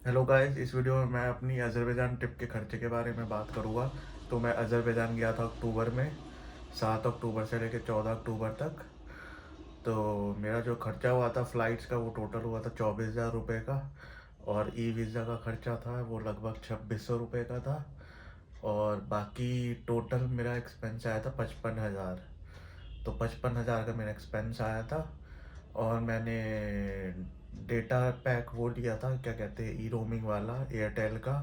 Hello guys, इस video में मैं अपनी अज़रबैजान ट्रिप के खर्चे के बारे में बात करूँगा। तो मैं अज़रबैजान गया था अक्टूबर में, 7 अक्टूबर से लेकर 14 अक्टूबर तक। तो मेरा जो खर्चा हुआ था फ़्लाइट्स का, वो टोटल हुआ था 24,000 रुपये का। और ई वीज़ा का खर्चा था वो लगभग 2600 रुपये का था। और बाकी टोटल मेरा एक्सपेंस आया था 55,000। तो 55,000 का मेरा एक्सपेंस आया था। और मैंने डेटा पैक वो लिया था, क्या कहते हैं, ई रोमिंग वाला, एयरटेल का।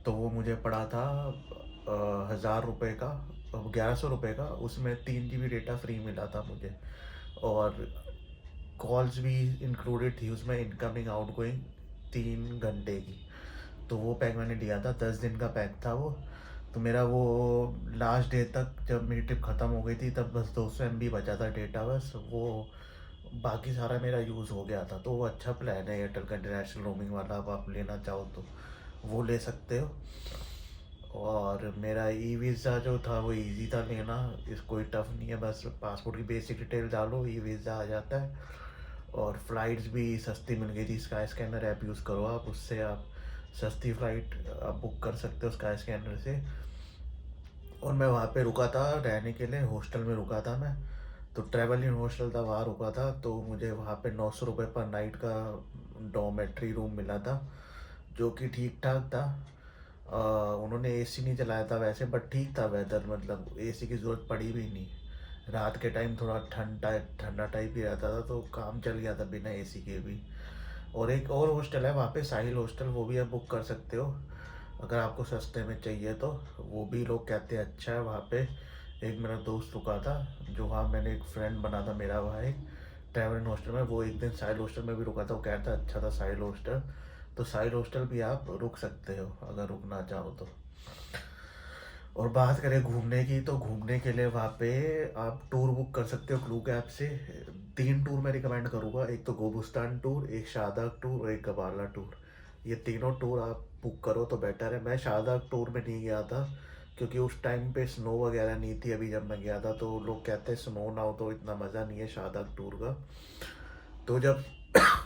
तो वो मुझे पड़ा था 1,000 रुपये का, 1100 रुपये का। उसमें 3 GB डेटा फ्री मिला था मुझे। और कॉल्स भी इंक्लूडेड थी उसमें, इनकमिंग आउटगोइंग 3 घंटे की। तो वो पैक मैंने लिया था, 10 दिन का पैक था वो। तो मेरा वो लास्ट डे तक, जब मेरी ट्रिप ख़त्म हो गई थी, तब बस 200 MB बचा था डेटा, बस वो। बाकी सारा मेरा यूज़ हो गया था। तो वो अच्छा प्लान है एयरटेल का, इंटरनेशनल रोमिंग वाला। अब आप लेना चाहो तो वो ले सकते हो। और मेरा ई वीज़ा जो था वो इजी था लेना, इस कोई टफ नहीं है, बस पासपोर्ट की बेसिक डिटेल डालो, ई वीज़ा आ जाता है। और फ़्लाइट्स भी सस्ती मिल गई थी, स्काई स्कैनर ऐप यूज़ करो आप, उससे आप सस्ती फ़्लाइट आप बुक कर सकते हो स्काई स्कैनर से। और मैं वहाँ पे रुका था रहने के लिए, हॉस्टल में रुका था मैं। तो ट्रैवल इन हॉस्टल था, वहाँ रुका था। तो मुझे वहाँ पे 900 रुपये पर नाइट का डॉर्मेट्री रूम मिला था, जो कि ठीक ठाक था। उन्होंने एसी नहीं चलाया था वैसे, बट ठीक था वेदर, मतलब एसी की ज़रूरत पड़ी भी नहीं। रात के टाइम थोड़ा ठंडा टाइप ही रहता था, तो काम चल गया था बिना एसी के भी। और एक और हॉस्टल है वहाँ पे, साहिल हॉस्टल, वो भी आप बुक कर सकते हो अगर आपको सस्ते में चाहिए तो। वो भी लोग कहते हैं अच्छा है वहाँ पे। एक मेरा दोस्त रुका था, जो वहाँ, मैंने एक फ्रेंड बना था मेरा वहाँ एक ट्रैवल हॉस्टल में, वो एक दिन साहिल हॉस्टल में भी रुका था। वो कहता अच्छा था साहिल हॉस्टल। तो साहिल हॉस्टल भी आप रुक सकते हो अगर रुकना चाहो तो। और बात करें घूमने की, तो घूमने के लिए वहाँ पे आप टूर बुक कर सकते हो क्लूक ऐप से। 3 टूर मैं रिकमेंड करूँगा, एक तो गोबुस्तान टूर, एक शादाब टूर और एक गबाला टूर। ये तीनों टूर आप बुक करो तो बेटर है। मैं शादाब टूर में नहीं गया था, क्योंकि उस टाइम पे स्नो वगैरह नहीं थी अभी जब मैं गया था। तो लोग कहते हैं स्नो ना हो तो इतना मज़ा नहीं है शादाब टूर का। तो जब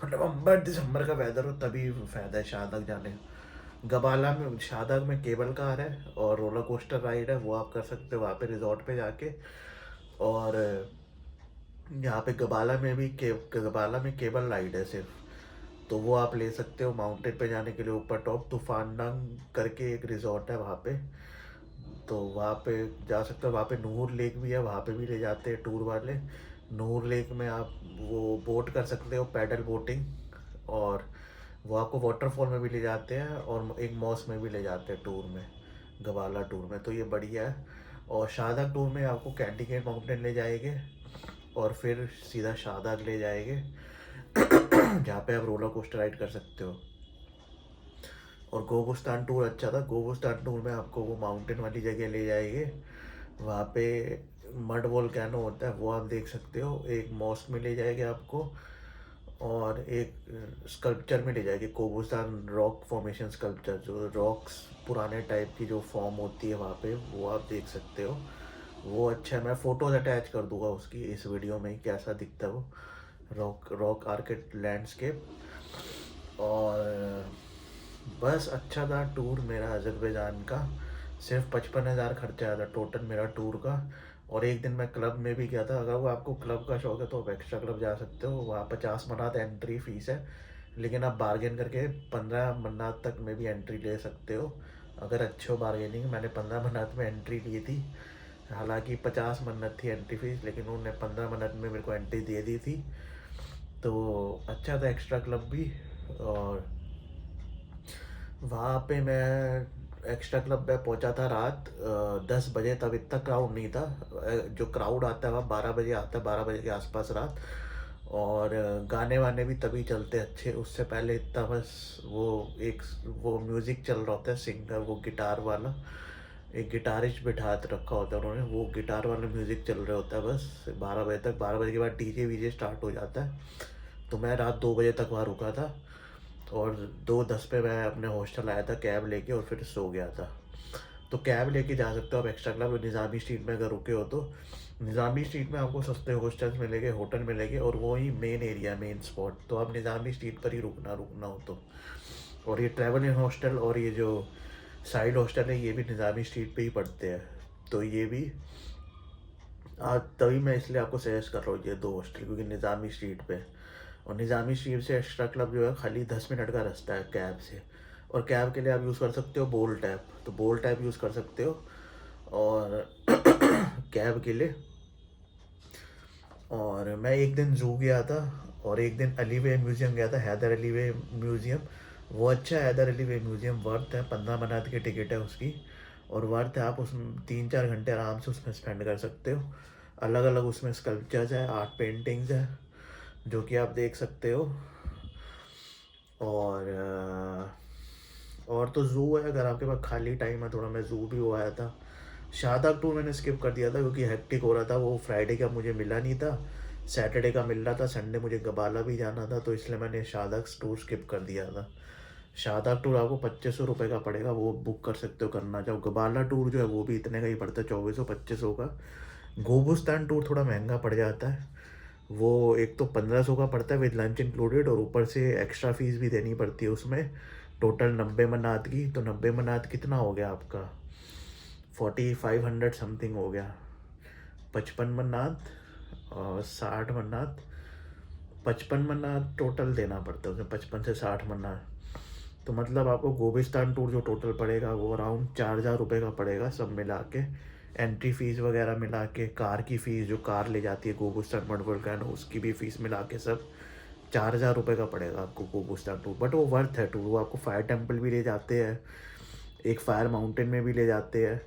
नवंबर दिसंबर का वेदर हो तभी फ़ायदा है शादाब जाने का। गबाला में, शादाब में केबल कार है और रोलर कोस्टर राइड है, वो आप कर सकते हो वहाँ पे रिजॉर्ट पे जाके। और यहाँ पे गबाला में केबल राइड है सिर्फ, तो वो आप ले सकते हो माउंटेन पे जाने के लिए। ऊपर टॉप तूफानडंग करके एक रिजॉर्ट है वहाँ पे, तो वहाँ पे जा सकते हो। वहाँ पे नूर लेक भी है, वहाँ पे भी ले जाते हैं टूर वाले। नूर लेक में आप वो बोट कर सकते हो, पैडल बोटिंग। और वो आपको वाटरफॉल में भी ले जाते हैं और एक मॉस में भी ले जाते हैं टूर में, गवाला टूर में। तो ये बढ़िया है। और शादाब टूर में आपको कैंडिकेट माउंटेन ले जाएंगे और फिर सीधा शादाब ले जाएंगे जहाँ पे आप रोलर कोस्टर राइड कर सकते हो। और गोगोस्तान टूर अच्छा था। गोगोस्तान टूर में आपको वो माउंटेन वाली जगह ले जाएंगे, वहाँ पे मड वोल्केनो होता है, वो आप देख सकते हो। एक मॉस्क में ले जाएंगे आपको, और एक स्कल्पचर में ले जाएंगे, कोबोस्तान रॉक फॉर्मेशन स्कल्पचर, जो रॉक्स पुराने टाइप की जो फॉर्म होती है वहाँ पे, वो आप देख सकते हो। वो अच्छा है, मैं फ़ोटोज़ अटैच कर दूंगा उसकी इस वीडियो में ही, कैसा दिखता है वो रॉक रॉक आर्किड लैंडस्केप। और बस अच्छा था टूर मेरा अज़रबैजान का। सिर्फ 55,000 खर्चा आया था टोटल मेरा टूर का। और एक दिन मैं क्लब में भी गया था। अगर वो आपको क्लब का शौक है तो आप एक्स्ट्रा क्लब जा सकते हो, वहाँ 50 मनात एंट्री फीस है। लेकिन आप बार्गेन करके 15 मन्नात तक में भी एंट्री ले सकते हो, अगर अच्छे हो बार्गेनिंग। मैंने 15 मन्नात में एंट्री ली थी, हालांकि 50 मन्नत थी एंट्री फीस, लेकिन उन्होंने 15 मन्नत में मेरे को एंट्री दे दी थी। तो अच्छा था एक्स्ट्रा क्लब भी। और वहाँ पे मैं एक्स्ट्रा क्लब में पहुँचा था रात 10 बजे, तब इतना क्राउड नहीं था। जो क्राउड आता है वह 12 बजे आता है, 12 बजे के आसपास रात। और गाने वाने भी तभी चलते अच्छे, उससे पहले इतना बस वो एक वो म्यूज़िक चल रहा होता है, सिंगर वो गिटार वाला, एक गिटारिस्ट बिठा रखा होता है उन्होंने, वो गिटार वाला म्यूज़िक चल रहा होता है बस 12 बजे तक। 12 बजे के बाद डीजे वीजे स्टार्ट हो जाता है। तो मैं रात 2 बजे तक वहाँ रुका था। और 2:10 पे मैं अपने हॉस्टल आया था कैब लेके, और फिर सो गया था। तो कैब लेके जा सकते हो आप एक्स्ट्रा क्लब निज़ामी स्ट्रीट में अगर रुके हो तो। निज़ामी स्ट्रीट में आपको सस्ते हॉस्टल्स मिलेंगे, होटल मिलेंगे, और वो ही मेन एरिया, मेन स्पॉट। तो आप निज़ामी स्ट्रीट पर ही रुकना रुकना हो तो। और ये ट्रैवल इन हॉस्टल और ये जो साइड हॉस्टल है ये भी निज़ामी स्ट्रीट पे ही पड़ते हैं। तो ये भी आज तभी मैं इसलिए आपको सजेस्ट कर रहा हूँ ये दो हॉस्टल, क्योंकि निज़ामी स्ट्रीट पे। और निज़ामी स्ट्रीट से एक्स्ट्रा क्लब जो है खाली 10 मिनट का रास्ता है कैब से। और कैब के लिए आप यूज़ कर सकते हो बोल्ट ऐप, तो बोल्ट ऐप यूज़ कर सकते हो और कैब के लिए। और मैं एक दिन ज़ू गया था और एक दिन अली वे म्यूज़ियम गया था, हैदर अली वे म्यूज़ियम। वो अच्छा है, हैदर अली वे म्यूज़ियम वर्थ है, 15 मनात की टिकट है उसकी। और वर्थ है, आप उसमें 3-4 घंटे आराम से उसमें स्पेंड कर सकते हो। अलग अलग उसमें स्कल्पचर्स है, आर्ट पेंटिंग्स है जो कि आप देख सकते हो। और और तो ज़ू है, अगर आपके पास खाली टाइम है थोड़ा, मैं ज़ू भी हो आया था। शादाब टूर मैंने स्किप कर दिया था क्योंकि हेक्टिक हो रहा था, वो फ्राइडे का मुझे मिला नहीं था, सैटरडे का मिल रहा था, संडे मुझे गबाला भी जाना था, तो इसलिए मैंने शादाब टूर स्किप कर दिया था। शादाब टूर आपको 2500 रुपये का पड़ेगा, वो बुक कर सकते हो करना चाहो। गबाला टूर जो है वो भी इतने का ही पड़ता है, 2400-2500 का। गोबुस्तान टूर थोड़ा महंगा पड़ जाता है, वो एक तो 1500 का पड़ता है विद लंच इंक्लूडेड, और ऊपर से एक्स्ट्रा फीस भी देनी पड़ती है उसमें। टोटल 90 मनात की, तो 90 मनात कितना हो गया आपका, 4500 समथिंग हो गया। 55 मनात और 60 मनात, 55 मनात टोटल देना पड़ता है उसमें, 55 से 60 मनात। तो मतलब आपको गोबिस्तान टूर जो टोटल पड़ेगा वो अराउंड 4000 रुपये का पड़ेगा सब मिला के। एंट्री फ़ीस वगैरह मिला के, कार की फ़ीस जो कार ले जाती है गोबुस्तान मड वोल्केनो उसकी भी फ़ीस मिला के सब 4000 रुपये का पड़ेगा आपको गोबुस्तान टूर। बट वो वर्थ है टूर, वो आपको फायर टेम्पल भी ले जाते हैं, एक फायर माउंटेन में भी ले जाते हैं,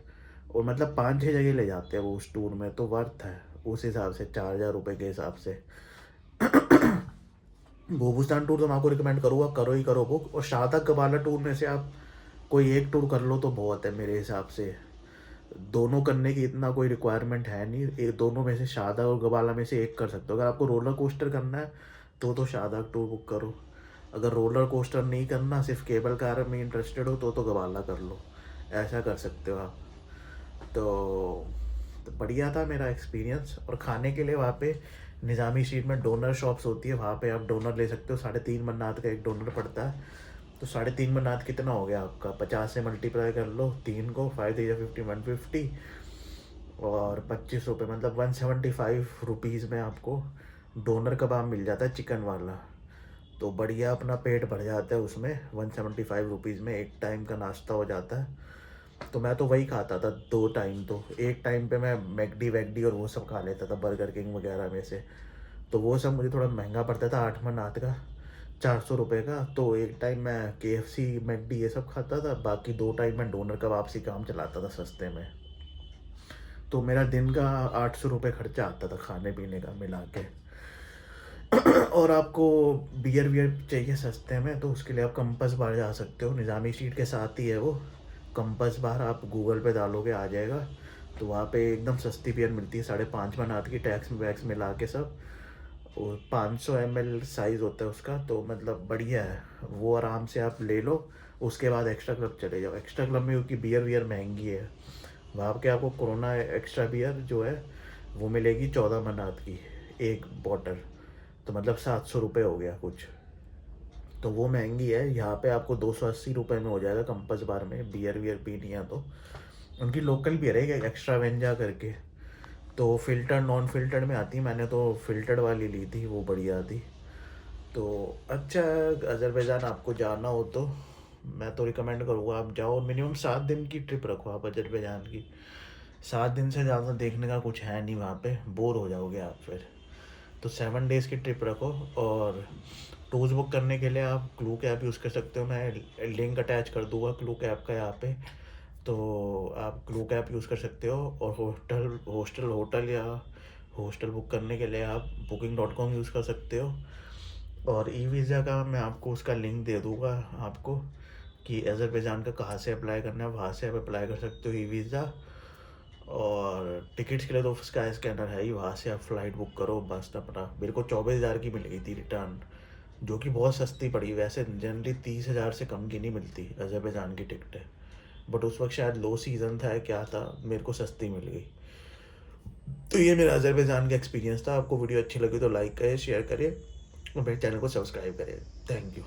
और मतलब 5-6 जगह ले जाते हैं वो उस टूर में, तो वर्थ है उस हिसाब से 4000 रुपये के हिसाब से। गोबुस्तान टूर तो मैं आपको रिकमेंड करूँगा, करो ही करो बुक। और शादाब गबाला टूर में से आप कोई एक टूर कर लो तो बहुत है मेरे हिसाब से, दोनों करने की इतना कोई रिक्वायरमेंट है नहीं, एक दोनों में से शादाब और गबाला में से एक कर सकते हो। अगर आपको रोलर कोस्टर करना है तो शादाब टूर बुक करो, अगर रोलर कोस्टर नहीं करना, सिर्फ केबल कार में इंटरेस्टेड हो तो गबाला कर लो, ऐसा कर सकते हो आप। तो बढ़िया था मेरा एक्सपीरियंस। और खाने के लिए वहाँ पे निज़ामी स्ट्रीट में डोनर शॉप्स होती है, वहाँ पे आप डोनर ले सकते हो। 3.5 मन्नात का एक डोनर पड़ता है, तो 3.5 मन्नात कितना हो गया आपका, 50 से मल्टीप्लाई कर लो, 3 को 5 3 50 150 और 25 रुपये, मतलब 175 रुपीज़ में आपको डोनर कबाब मिल जाता है चिकन वाला। तो बढ़िया अपना पेट भर जाता है उसमें, 175 रुपीज़ में एक टाइम का नाश्ता हो जाता है। तो मैं तो वही खाता था 2 टाइम, तो एक टाइम पे मैं मैकडी वैकडी और वो सब खा लेता था, बर्गर किंग वगैरह में से। तो वो सब मुझे थोड़ा महंगा पड़ता था, 8 मनात का 400 रुपये का। तो एक टाइम मैं KFC मैकडी ये सब खाता था, बाकी 2 टाइम मैं डोनर कबाब से काम चलाता था सस्ते में। तो मेरा दिन का 800 रुपये खर्चा आता था खाने पीने का मिला के। और आपको बियर वियर चाहिए सस्ते में, तो उसके लिए आप कंपस बार जा सकते हो, निज़ामी स्ट्रीट के साथ ही है वो कंपस बार, आप गूगल पे डालोगे आ जाएगा। तो वहाँ पे एकदम सस्ती बियर मिलती है, 5.5 मनात की, टैक्स वैक्स मिला के सब। और 500 ml साइज़ होता है उसका, तो मतलब बढ़िया है वो, आराम से आप ले लो। उसके बाद एक्स्ट्रा क्लब चले जाओ, एक्स्ट्रा क्लब में क्योंकि बियर वियर महंगी है वहाँ के, आपको कोरोना एक्स्ट्रा बियर जो है वो मिलेगी 14 मनात की एक बॉटल, तो मतलब 700 रुपये हो गया कुछ, तो वो महंगी है। यहाँ पे आपको 280 रुपये में हो जाएगा कंपस बार में, बियर वियर पीनी है तो। उनकी लोकल बियर है एक्स्ट्रा वेंजा करके, तो फ़िल्टर नॉन फिल्टर्ड में आती है, मैंने तो फिल्टर्ड वाली ली थी, वो बढ़िया थी। तो अच्छा है, अज़रबैजान आपको जाना हो तो मैं तो रिकमेंड करूँगा आप जाओ। मिनिमम 7 दिन की ट्रिप रखो आप अज़रबैजान की, 7 दिन से ज़्यादा देखने का कुछ है नहीं वहाँ पे, बोर हो जाओगे आप फिर। तो 7 डेज़ की ट्रिप रखो। और टूर्स बुक करने के लिए आप क्लूक ऐप यूज़ कर सकते हो, मैं लिंक अटैच कर दूँगा क्लूक ऐप का यहाँ पे, तो आप क्लूक ऐप यूज़ कर सकते हो। और होटल या हॉस्टल बुक करने के लिए आप booking.com यूज़ कर सकते हो। और ई वीज़ा का मैं आपको उसका लिंक दे दूँगा आपको, कि अज़रबैजान का कहाँ से अप्लाई करना है, वहाँ से आप अप्लाई कर सकते हो ई वीज़ा। और टिकट्स के लिए तो स्काई स्कैनर है ही, वहाँ से आप फ़्लाइट बुक करो बस अपना। मेरे को 24,000 की मिल गई थी रिटर्न, जो कि बहुत सस्ती पड़ी, वैसे जनरली 30,000 से कम की नहीं मिलती अज़रबैजान की टिकटें, बट उस वक्त शायद लो सीज़न था क्या था, मेरे को सस्ती मिल गई। तो ये मेरा अज़रबैजान का एक्सपीरियंस था। आपको वीडियो अच्छी लगी तो लाइक करें, शेयर करें और मेरे चैनल को सब्सक्राइब करें। Thank you.